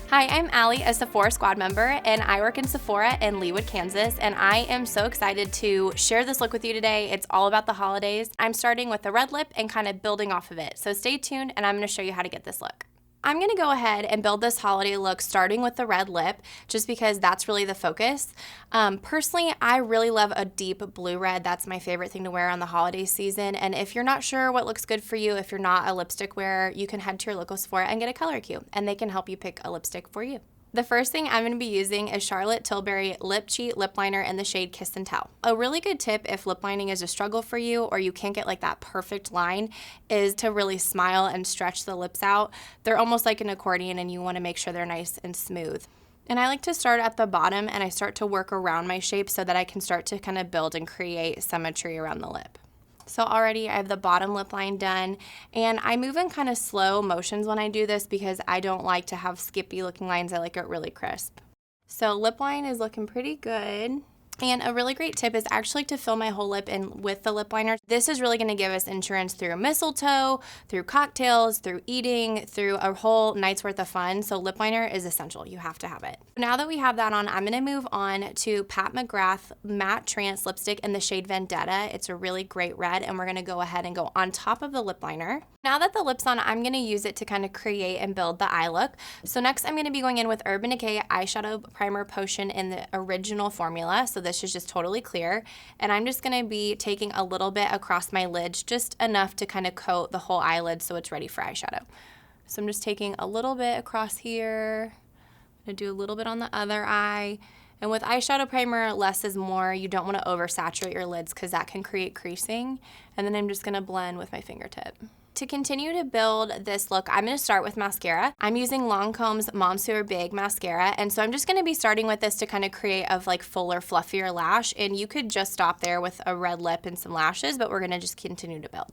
Hi, I'm Allie, a Sephora squad member, and I work in Sephora in Leawood, Kansas, and I am so excited to share this look with you today. It's all about the holidays. I'm starting with the red lip and kind of building off of it, so stay tuned and I'm going to show you how to get this look. I'm going to go ahead and build this holiday look starting with the red lip just because that's really the focus. Personally, I really love a deep blue red. That's my favorite thing to wear on the holiday season. And if you're not sure what looks good for you, if you're not a lipstick wearer, you can head to your local Sephora and get a color cue and they can help you pick a lipstick for you. The first thing I'm going to be using is Charlotte Tilbury Lip Cheat Lip Liner in the shade Kiss and Tell. A really good tip if lip lining is a struggle for you or you can't get like that perfect line is to really smile and stretch the lips out. They're almost like an accordion and you want to make sure they're nice and smooth. And I like to start at the bottom and I start to work around my shape so that I can start to kind of build and create symmetry around the lip. So already I have the bottom lip line done, and I move in kind of slow motions when I do this because I don't like to have skippy looking lines. I like it really crisp. So lip line is looking pretty good. And a really great tip is actually to fill my whole lip in with the lip liner. This is really going to give us insurance through mistletoe, through cocktails, through eating, through a whole night's worth of fun. So lip liner is essential. You have to have it. Now that we have that on, I'm going to move on to Pat McGrath Matte Trance Lipstick in the shade Vendetta. It's a really great red, and we're going to go ahead and go on top of the lip liner. Now that the lip's on, I'm going to use it to kind of create and build the eye look. So next I'm going to be going in with Urban Decay Eyeshadow Primer Potion in the original formula. So this is just totally clear. And I'm just going to be taking a little bit across my lids, just enough to kind of coat the whole eyelid so it's ready for eyeshadow. So I'm just taking a little bit across here. I'm going to do a little bit on the other eye. And with eyeshadow primer, less is more. You don't want to oversaturate your lids because that can create creasing. And then I'm just going to blend with my fingertip. To continue to build this look, I'm going to start with mascara. I'm using Lancome's Monsieur Big mascara, and so I'm just going to be starting with this to kind of create a like fuller, fluffier lash, and you could just stop there with a red lip and some lashes, but we're going to just continue to build.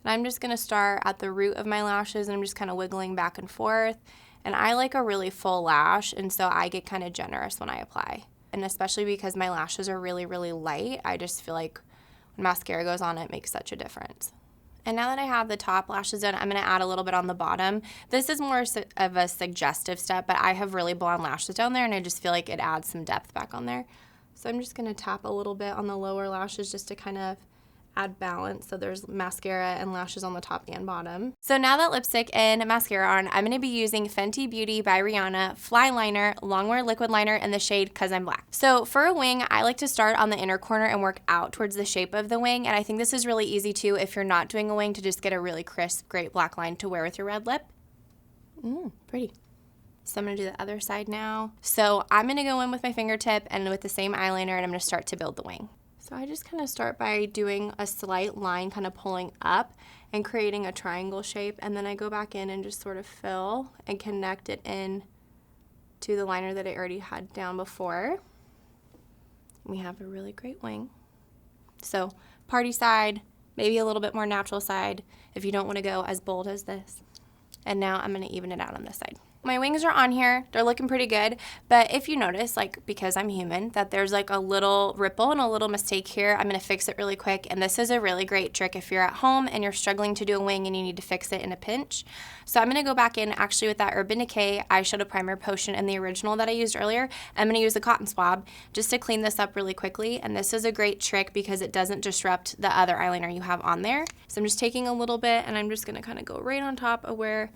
And I'm just going to start at the root of my lashes, and I'm just kind of wiggling back and forth, and I like a really full lash, and so I get kind of generous when I apply, and especially because my lashes are really, really light, I just feel like when mascara goes on, it makes such a difference. And now that I have the top lashes done, I'm going to add a little bit on the bottom. This is more of a suggestive step, but I have really blonde lashes down there, and I just feel like it adds some depth back on there. So I'm just going to tap a little bit on the lower lashes just to kind of add balance. So there's mascara and lashes on the top and bottom. So now that lipstick and mascara on, I'm going to be using Fenty Beauty by Rihanna Fly Liner Longwear Liquid Liner in the shade Cause I'm Black. So for a wing, I like to start on the inner corner and work out towards the shape of the wing. And I think this is really easy too if you're not doing a wing, to just get a really crisp, great black line to wear with your red lip. Pretty. So I'm going to do the other side now. So I'm going to go in with my fingertip and with the same eyeliner, and I'm going to start to build the wing. So I just kind of start by doing a slight line, kind of pulling up and creating a triangle shape, and then I go back in and just sort of fill and connect it in to the liner that I already had down before. We have a really great wing. So party side, maybe a little bit more natural side if you don't want to go as bold as this. And now I'm going to even it out on this side. My wings are on here, they're looking pretty good, but if you notice, like because I'm human, that there's like a little ripple and a little mistake here, I'm going to fix it really quick, and this is a really great trick if you're at home and you're struggling to do a wing and you need to fix it in a pinch. So I'm going to go back in actually with that Urban Decay Eyeshadow Primer Potion and the original that I used earlier. I'm going to use a cotton swab just to clean this up really quickly, and this is a great trick because it doesn't disrupt the other eyeliner you have on there. So I'm just taking a little bit and I'm just going to kind of go right on top of where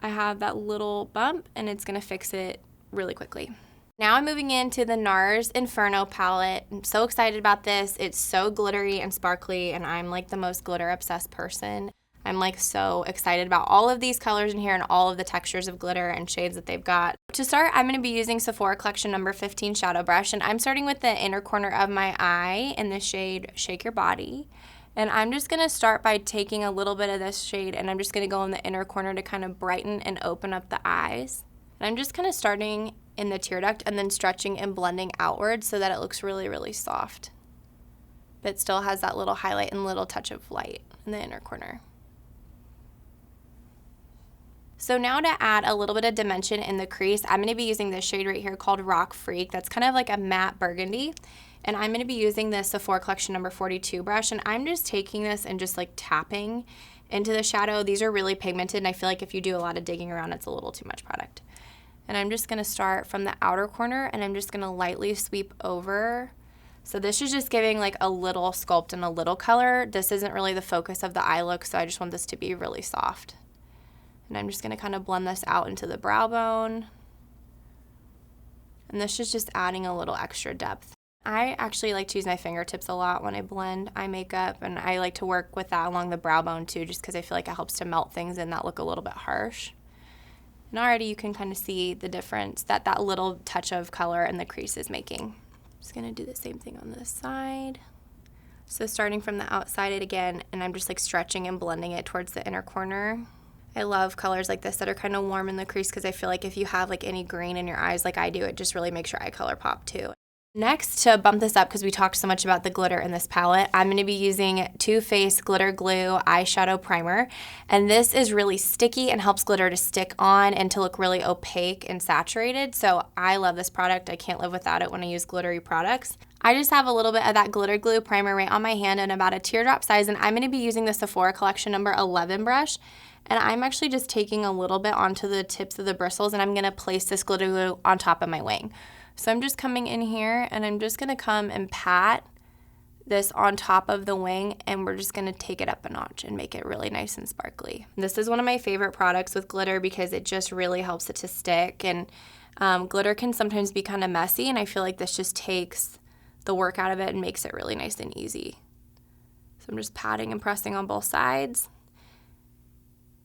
I have that little bump, and it's going to fix it really quickly. Now I'm moving into the NARS Inferno palette. I'm so excited about this. It's so glittery and sparkly, and I'm like the most glitter obsessed person. I'm like so excited about all of these colors in here and all of the textures of glitter and shades that they've got. To start, I'm going to be using Sephora Collection number 15 Shadow Brush, and I'm starting with the inner corner of my eye in the shade Shake Your Body. And I'm just going to start by taking a little bit of this shade, and I'm just going to go in the inner corner to kind of brighten and open up the eyes. And I'm just kind of starting in the tear duct and then stretching and blending outwards so that it looks really, really soft. But it still has that little highlight and little touch of light in the inner corner. So now to add a little bit of dimension in the crease, I'm going to be using this shade right here called Rock Freak. That's kind of like a matte burgundy. And I'm going to be using this Sephora Collection number 42 brush, and I'm just taking this and just like tapping into the shadow. These are really pigmented, and I feel like if you do a lot of digging around, it's a little too much product. And I'm just gonna start from the outer corner and I'm just gonna lightly sweep over. So this is just giving like a little sculpt and a little color. This isn't really the focus of the eye look, so I just want this to be really soft. And I'm just gonna kind of blend this out into the brow bone. And this is just adding a little extra depth. I actually like to use my fingertips a lot when I blend eye makeup, and I like to work with that along the brow bone too, just because I feel like it helps to melt things in that look a little bit harsh. And already you can kind of see the difference that that little touch of color in the crease is making. Just gonna do the same thing on this side. So starting from the outside again, and I'm just like stretching and blending it towards the inner corner. I love colors like this that are kind of warm in the crease because I feel like if you have like any green in your eyes like I do, it just really makes your eye color pop too. Next, to bump this up, because we talked so much about the glitter in this palette, I'm going to be using Too Faced Glitter Glue Eyeshadow Primer. And this is really sticky and helps glitter to stick on and to look really opaque and saturated. So I love this product. I can't live without it when I use glittery products. I just have a little bit of that glitter glue primer right on my hand in about a teardrop size, and I'm going to be using the Sephora Collection number 11 brush. And I'm actually just taking a little bit onto the tips of the bristles, and I'm going to place this glitter glue on top of my wing. So I'm just coming in here and I'm just gonna come and pat this on top of the wing, and we're just gonna take it up a notch and make it really nice and sparkly. This is one of my favorite products with glitter because it just really helps it to stick, and glitter can sometimes be kind of messy, and I feel like this just takes the work out of it and makes it really nice and easy. So I'm just patting and pressing on both sides.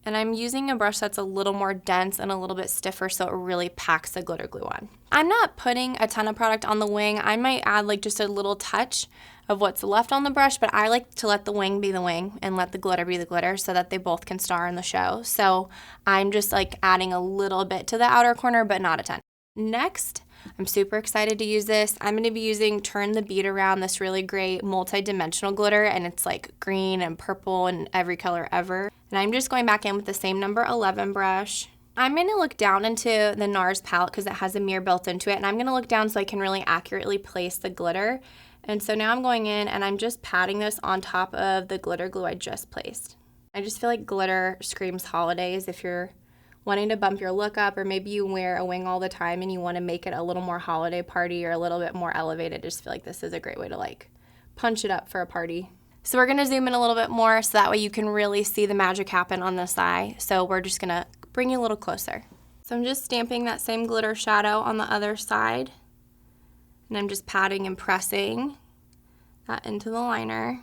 And I'm using a brush that's a little more dense and a little bit stiffer so it really packs the glitter glue on. I'm not putting a ton of product on the wing. I might add like just a little touch of what's left on the brush, but I like to let the wing be the wing and let the glitter be the glitter so that they both can star in the show. So I'm just like adding a little bit to the outer corner, but not a ton. Next, I'm super excited to use this. I'm going to be using Turn the Bead Around, this really great multi-dimensional glitter, and it's like green and purple and every color ever. And I'm just going back in with the same number 11 brush. I'm going to look down into the NARS palette because it has a mirror built into it, and I'm going to look down so I can really accurately place the glitter. And so now I'm going in and I'm just patting this on top of the glitter glue I just placed. I just feel like glitter screams holidays if you're wanting to bump your look up, or maybe you wear a wing all the time and you want to make it a little more holiday party or a little bit more elevated. I just feel like this is a great way to like punch it up for a party. So we're going to zoom in a little bit more so that way you can really see the magic happen on this eye. So we're just going to bring you a little closer. So I'm just stamping that same glitter shadow on the other side, and I'm just patting and pressing that into the liner.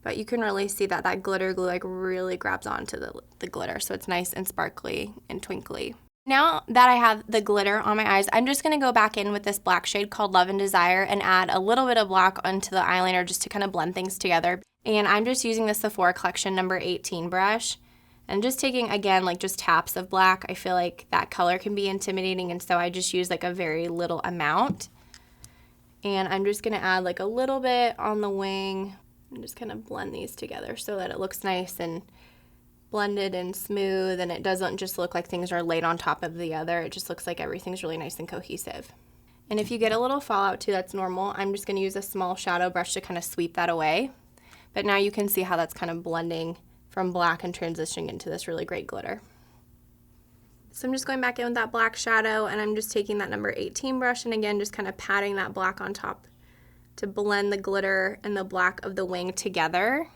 But you can really see that that glitter glue like really grabs onto the glitter, so it's nice and sparkly and twinkly. Now that I have the glitter on my eyes, I'm just going to go back in with this black shade called Love and Desire and add a little bit of black onto the eyeliner just to kind of blend things together. And I'm just using the Sephora Collection number 18 brush and just taking, again, like just taps of black. I feel like that color can be intimidating, and so I just use like a very little amount. And I'm just going to add like a little bit on the wing and just kind of blend these together so that it looks nice and blended and smooth, and it doesn't just look like things are laid on top of the other. It just looks like everything's really nice and cohesive. And if you get a little fallout too, that's normal. I'm just going to use a small shadow brush to kind of sweep that away. But now you can see how that's kind of blending from black and transitioning into this really great glitter. So I'm just going back in with that black shadow, and I'm just taking that number 18 brush and again just kind of patting that black on top to blend the glitter and the black of the wing together,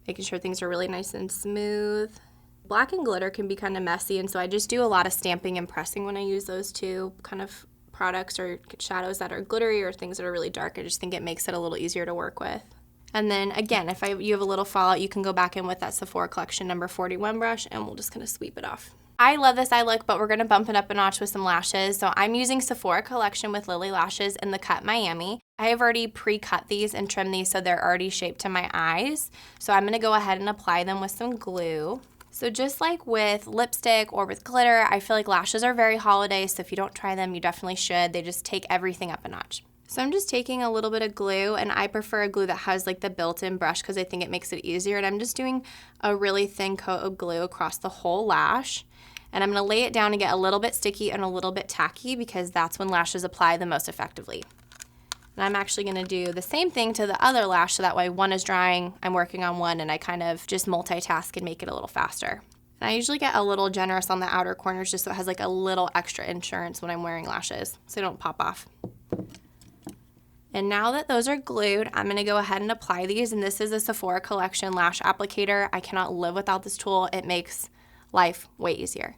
making sure things are really nice and smooth. Black and glitter can be kind of messy, and so I just do a lot of stamping and pressing when I use those two kind of products or shadows that are glittery or things that are really dark. I just think it makes it a little easier to work with. And then again, if you have a little fallout, you can go back in with that Sephora Collection number 41 brush, and we'll just kind of sweep it off. I love this eye look, but we're going to bump it up a notch with some lashes. So I'm using Sephora Collection with Lily Lashes in the cut Miami. I have already pre-cut these and trimmed these so they're already shaped to my eyes. So I'm going to go ahead and apply them with some glue. So just like with lipstick or with glitter, I feel like lashes are very holiday, so if you don't try them, you definitely should. They just take everything up a notch. So I'm just taking a little bit of glue, and I prefer a glue that has like the built-in brush because I think it makes it easier, and I'm just doing a really thin coat of glue across the whole lash. And I'm going to lay it down and get a little bit sticky and a little bit tacky because that's when lashes apply the most effectively. And I'm actually going to do the same thing to the other lash so that way one is drying, I'm working on one, and I kind of just multitask and make it a little faster. And I usually get a little generous on the outer corners just so it has like a little extra insurance when I'm wearing lashes so they don't pop off. And now that those are glued, I'm gonna go ahead and apply these, and this is a Sephora Collection lash applicator. I cannot live without this tool. It makes life way easier.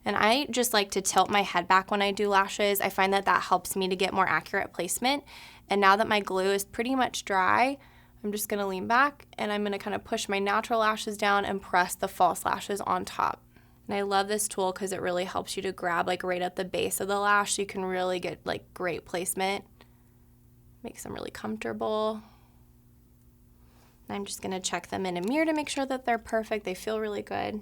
And I just like to tilt my head back when I do lashes. I find that that helps me to get more accurate placement. And now that my glue is pretty much dry, I'm just gonna lean back and I'm gonna kind of push my natural lashes down and press the false lashes on top. And I love this tool because it really helps you to grab like right at the base of the lash so you can really get like great placement. Makes them really comfortable. I'm just gonna check them in a mirror to make sure that they're perfect. They feel really good.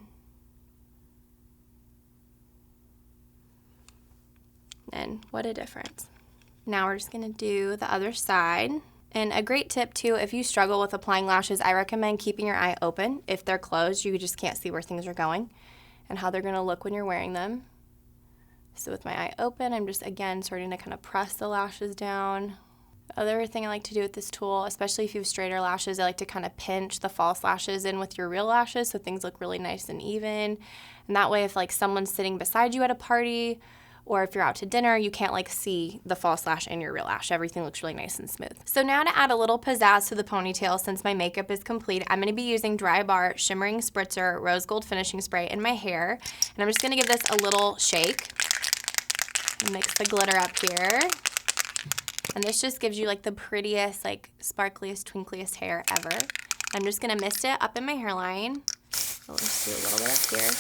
And what a difference. Now we're just gonna do the other side. And a great tip too, if you struggle with applying lashes, I recommend keeping your eye open. If they're closed, you just can't see where things are going and how they're gonna look when you're wearing them. So with my eye open, I'm just again starting to kind of press the lashes down. The other thing I like to do with this tool, especially if you have straighter lashes, I like to kind of pinch the false lashes in with your real lashes so things look really nice and even. And that way if like someone's sitting beside you at a party or if you're out to dinner, you can't like see the false lash and your real lash. Everything looks really nice and smooth. So now to add a little pizzazz to the ponytail, since my makeup is complete, I'm gonna be using Dry Bar Shimmering Spritzer Rose Gold Finishing Spray in my hair. And I'm just gonna give this a little shake and mix the glitter up here. And this just gives you like the prettiest, like sparkliest, twinkliest hair ever. I'm just gonna mist it up in my hairline. So let's do a little bit up here.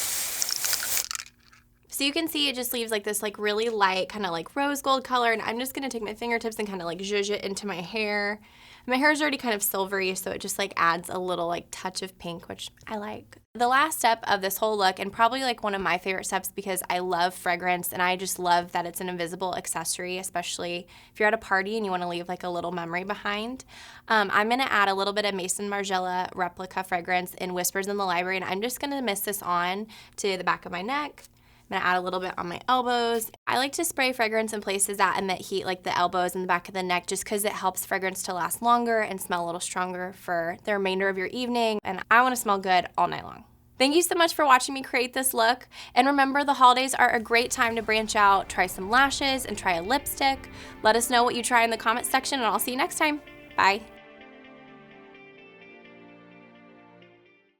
So you can see it just leaves like this like really light kind of like rose gold color, and I'm just gonna take my fingertips and kind of like zhuzh it into my hair. My hair is already kind of silvery, so it just like adds a little like touch of pink, which I like. The last step of this whole look, and probably like one of my favorite steps because I love fragrance and I just love that it's an invisible accessory, especially if you're at a party and you want to leave like a little memory behind. I'm going to add a little bit of Maison Margiela replica fragrance in Whispers in the Library, and I'm just going to mist this on to the back of my neck. I'm gonna add a little bit on my elbows. I like to spray fragrance in places that emit heat, like the elbows and the back of the neck, just because it helps fragrance to last longer and smell a little stronger for the remainder of your evening. And I wanna smell good all night long. Thank you so much for watching me create this look. And remember, the holidays are a great time to branch out, try some lashes, and try a lipstick. Let us know what you try in the comment section, and I'll see you next time. Bye.